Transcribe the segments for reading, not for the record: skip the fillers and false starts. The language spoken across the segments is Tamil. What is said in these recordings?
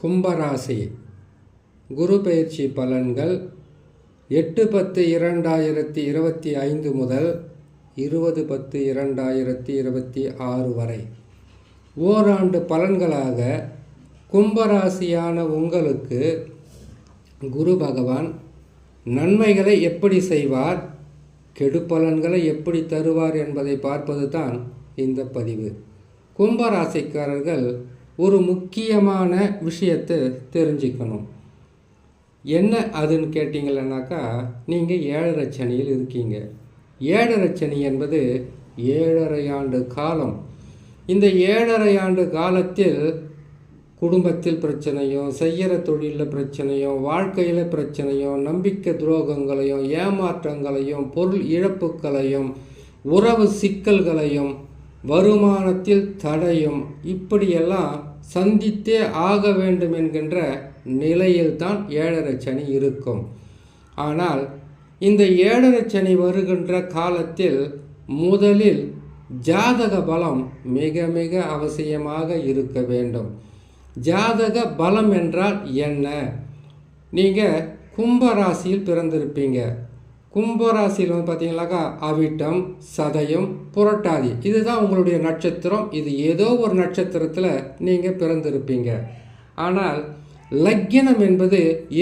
கும்பராசி குரு பெயர்ச்சி பலன்கள் 8/10/2025 முதல் 20/10/2026 வரை ஓராண்டு பலன்களாக கும்பராசியான உங்களுக்கு குரு பகவான் நன்மைகளை எப்படி செய்வார், கெடு பலன்களை எப்படி தருவார் என்பதை பார்ப்பது தான் இந்த பதிவு. கும்பராசிக்காரர்கள் ஒரு முக்கியமான விஷயத்தை தெரிஞ்சுக்கணும். என்ன அதுன்னு கேட்டிங்களன்னாக்கா, நீங்கள் 7.5 சனியில் இருக்கீங்க. 7.5 சனி என்பது 7.5 ஆண்டு காலம். இந்த 7.5 ஆண்டு காலத்தில் குடும்பத்தில் பிரச்சனையும், செய்கிற தொழிலில் பிரச்சனையும், வாழ்க்கையில் பிரச்சனையும், நம்பிக்கை துரோகங்களையும், ஏமாற்றங்களையும், பொருள் இழப்புகளையும், உறவு சிக்கல்களையும், வருமானத்தில் தடையும், இப்படியெல்லாம் சந்தித்தே ஆக வேண்டும் என்கின்ற நிலையில்தான் 7.5 சனி இருக்கும். ஆனால் இந்த 7.5 சனி வருகின்ற காலத்தில் முதலில் ஜாதக பலம் மிக மிக அவசியமாக இருக்க வேண்டும். ஜாதக பலம் என்றால் என்ன? நீங்கள் கும்பராசியில் பிறந்திருப்பீங்க. கும்பராசியில் பார்த்தீங்கன்னாக்கா அவிட்டம், சதயம், புரட்டாதி, இதுதான் உங்களுடைய நட்சத்திரம். இது ஏதோ ஒரு நட்சத்திரத்தில் நீங்கள் பிறந்திருப்பீங்க. ஆனால் லக்கினம் என்பது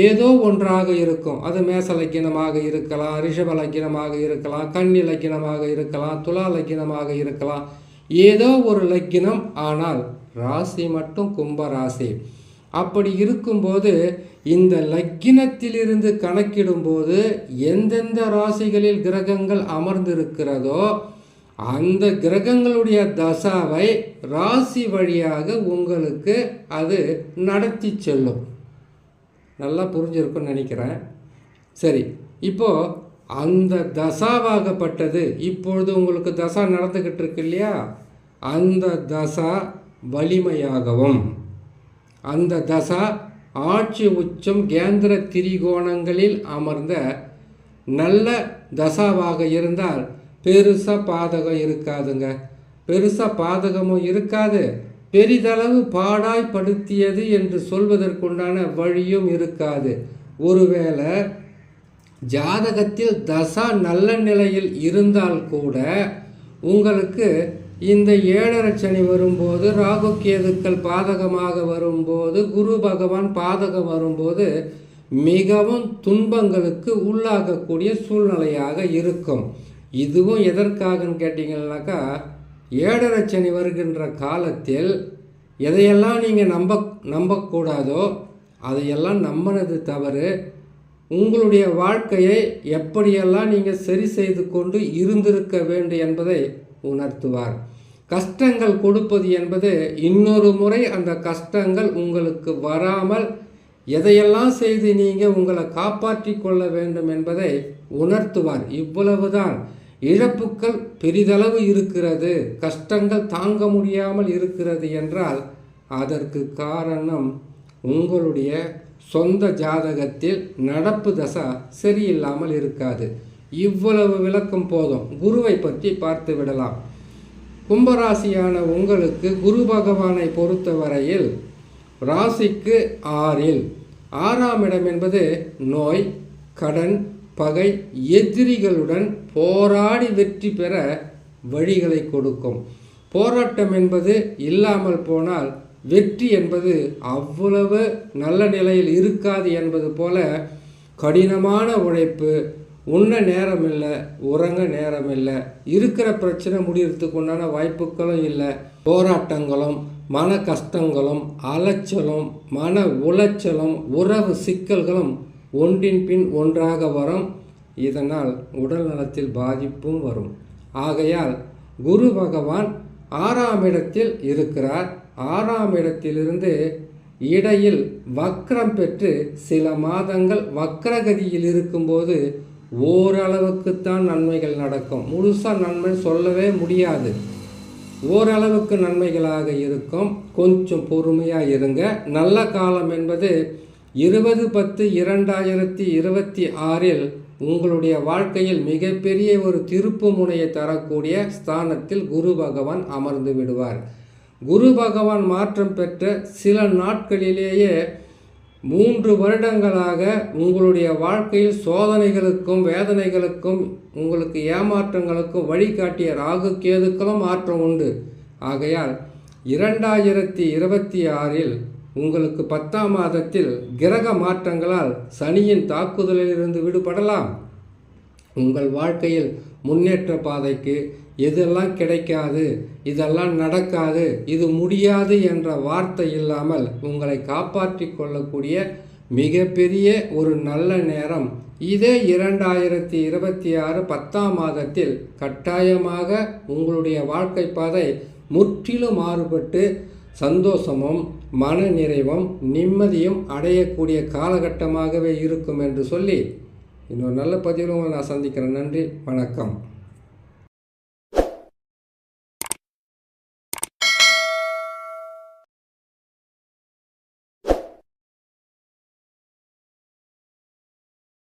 ஏதோ ஒன்றாக இருக்கும். அது மேச லக்கினமாக இருக்கலாம், ரிஷப லக்கினமாக இருக்கலாம், கன்னி லக்கினமாக இருக்கலாம், துலா லக்கினமாக இருக்கலாம். ஏதோ ஒரு லக்கினம், ஆனால் ராசி மட்டும் கும்பராசி. அப்படி இருக்கும்போது இந்த லக்கினத்திலிருந்து கணக்கிடும்போது எந்தெந்த ராசிகளில் கிரகங்கள் அமர்ந்திருக்கிறதோ அந்த கிரகங்களுடைய தசாவை ராசி வழியாக உங்களுக்கு அது நடத்தி செல்லும். நல்லா புரிஞ்சிருக்குன்னு நினைக்கிறேன். சரி, இப்போது அந்த தசாவாகப்பட்டது இப்பொழுது உங்களுக்கு தசா நடந்துக்கிட்டு இருக்கு இல்லையா, அந்த தசா வலிமையாகவும், அந்த தசா ஆட்சி உச்சம் கேந்திர திரிகோணங்களில் அமர்ந்த நல்ல தசாவாக இருந்தால் பெருசாக பாதகம் இருக்காதுங்க. பெருசாக பாதகமும் இருக்காது, பெரிதளவு பாடாய்படுத்தியது என்று சொல்வதற்குண்டான வழியும் இருக்காது. ஒருவேளை ஜாதகத்தில் தசா நல்ல நிலையில் இருந்தால் கூட உங்களுக்கு இந்த 7.5 சனி வரும்போது, ராகு கேதுக்கள் பாதகமாக வரும்போது, குரு பகவான் பாதகம் வரும்போது மிகவும் துன்பங்களுக்கு உள்ளாகக்கூடிய சூழ்நிலையாக இருக்கும். இதுவும் எதற்காகன்னு கேட்டிங்கன்னாக்கா, 7.5 சனி வருகின்ற காலத்தில் எதையெல்லாம் நீங்கள் நம்பக்கூடாதோ அதையெல்லாம் நம்பினது தவறு. உங்களுடைய வாழ்க்கையை எப்படியெல்லாம் நீங்கள் சரி செய்து கொண்டு இருந்திருக்க வேண்டும் என்பதை உணர்த்துவார். கஷ்டங்கள் கொடுப்பது என்பது இன்னொரு முறை அந்த கஷ்டங்கள் உங்களுக்கு வராமல் எதையெல்லாம் செய்து நீங்கள் உங்களை காப்பாற்றி கொள்ள வேண்டும் என்பதை உணர்த்துவார். இவ்வளவுதான். இழப்புக்கள் பெரிதளவு இருக்கிறது, கஷ்டங்கள் தாங்க முடியாமல் இருக்கிறது என்றால் அதற்கு காரணம் உங்களுடைய சொந்த ஜாதகத்தில் நடப்பு தசா சரியில்லாமல் இருக்காது. இவ்வளவு விளக்கம் போதும். குருவை பற்றி பார்த்து விடலாம். கும்பராசியான உங்களுக்கு குரு பகவானை பொறுத்தவரையில் ராசிக்கு 6ல் 6ஆம் இடம் என்பது நோய், கடன், பகை, எதிரிகளுடன் போராடி வெற்றி பெற வழிகளை கொடுக்கும். போராட்டம் என்பது இல்லாமல் போனால் வெற்றி என்பது அவ்வளவு நல்ல நிலையில் இருக்காது என்பது போல கடினமான உழைப்பு, உண்ண நேரம் இல்லை, உறங்க நேரம் இல்லை, இருக்கிற பிரச்சனை முடியறதுக்கு உண்டான வாய்ப்புகளும் இல்லை. போராட்டங்களும், மன கஷ்டங்களும், அலைச்சலும், மன உளைச்சலும், உறவு சிக்கல்களும் ஒன்றின் பின் ஒன்றாக வரும். இதனால் உடல் நலத்தில் பாதிப்பும் வரும். ஆகையால் குரு பகவான் 6ஆம் இடத்தில் இருக்கிறார். 6ஆம் இடத்திலிருந்து இடையில் வக்ரம் பெற்று சில மாதங்கள் வக்ரகதியில் இருக்கும்போது ஓரளவுக்குத்தான் நன்மைகள் நடக்கும். முழுசாக நன்மை சொல்லவே முடியாது. ஓரளவுக்கு நன்மைகளாக இருக்கும். கொஞ்சம் பொறுமையாக இருங்க. நல்ல காலம் என்பது 20/10/2026 உங்களுடைய வாழ்க்கையில் மிகப்பெரிய ஒரு திருப்பு முனையை தரக்கூடிய ஸ்தானத்தில் குரு பகவான் அமர்ந்து விடுவார். குரு பகவான் மாற்றம் பெற்ற சில நாட்களிலேயே 3 வருடங்களாக உங்களுடைய வாழ்க்கையில் சோதனைகளுக்கும் வேதனைகளுக்கும் உங்களுக்கு ஏமாற்றங்களுக்கும் வழிகாட்டிய ராகு கேதுக்களும் மாற்றம் உண்டு. ஆகையால் 2026இல் உங்களுக்கு 10ஆம் மாதத்தில் கிரக மாற்றங்களால் சனியின் தாக்குதலிலிருந்து விடுபடலாம். உங்கள் வாழ்க்கையில் முன்னேற்ற பாதைக்கு எதெல்லாம் கிடைக்காது, இதெல்லாம் நடக்காது, இது முடியாது என்ற வார்த்தை இல்லாமல் உங்களை காப்பாற்றி கொள்ளக்கூடிய மிகப்பெரிய ஒரு நல்ல நேரம் இதே 2026 10ஆம் மாதத்தில் கட்டாயமாக உங்களுடைய வாழ்க்கை பாதை முற்றிலும் மாறுபட்டு சந்தோஷமும் மன நிறைவும் நிம்மதியும் அடையக்கூடிய காலகட்டமாகவே இருக்கும் என்று சொல்லி இன்னொரு நல்ல பதிவில் உங்களை நான் சந்திக்கிறேன். நன்றி, வணக்கம்.